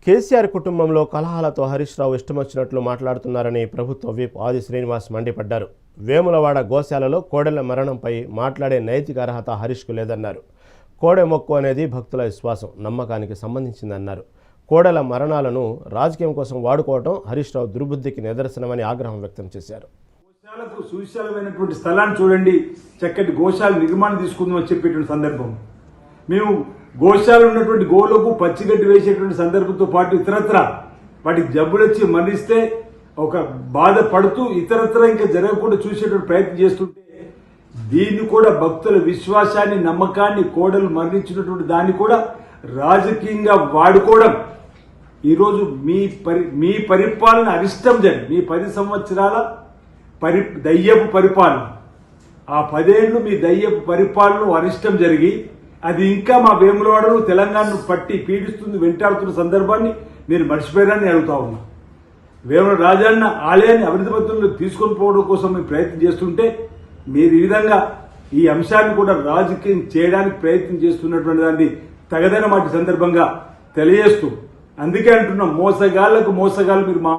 కేసీఆర్ కుటుంబంలో కలహాలతో హరీష్ రావు ఇష్టమొచ్చినట్లు మాట్లాడుతున్నారని ప్రభుత్వ విప్ ఆది శ్రీనివాస్ మండిపడ్డారు. వేములవాడ గోశాలలో కోడెల మరణంపై మాట్లాడే నైతిక అర్హత హరీష్కు లేదన్నారు. కోడె మొక్కు అనేది భక్తుల విశ్వాసం, నమ్మకానికి సంబంధించిందన్నారు. కోడెల మరణాలను రాజకీయం కోసం వాడుకోవడం హరీష్ రావు దుర్బుద్ధికి నిదర్శనమని ఆగ్రహం వ్యక్తం చేశారు. గోశాలకు సువిశాలమైనటువంటి స్థలాన్ని చూడండి, చక్కటి గోశాల నిర్మాణం తీసుకుందామని చెప్పేటువంటి సందర్భం. మేము గోశాల ఉన్నటువంటి గోవులకు పచ్చిగడ్డి వేసేటువంటి సందర్భంతో పాటు ఇతరత్ర వాటికి జబ్బులు వచ్చి మరణిస్తే ఒక బాధపడుతూ ఇతరత్ర ఇంకా జరగకుండా చూసేటువంటి ప్రయత్నం చేస్తుంటే దీన్ని కూడా భక్తుల విశ్వాసాన్ని, నమ్మకాన్ని, కోడలు మరణించినటువంటి దాన్ని కూడా రాజకీయంగా వాడుకోవడం ఈరోజు మీ పరిపాలన అరిష్టం జరిగి మీ 10 సంవత్సరాల దయ్యపు పరిపాలన, ఆ 10 ఏళ్లు మీ దయ్యపు పరిపాలన అరిష్టం జరిగి అది ఇంకా మా వేములవాడను తెలంగాణను పట్టి పీడిస్తుంది, వెంటాడుతున్న సందర్భాన్ని మీరు మర్చిపోయారని అడుగుతా ఉన్నా. వేముల రాజన్న ఆలయాన్ని అభివృద్ధి పద్ధతుల్లో తీసుకొని పోవడం కోసం మేము ప్రయత్నం చేస్తుంటే మీరు ఈ విధంగా ఈ అంశాన్ని కూడా రాజకీయం చేయడానికి ప్రయత్నం చేస్తున్నటువంటి దాన్ని తగదైన మాట సందర్భంగా తెలియజేస్తూ, అందుకే అంటున్నాం, మోసగాళ్లకు మోసగాళ్ళు మీరు మా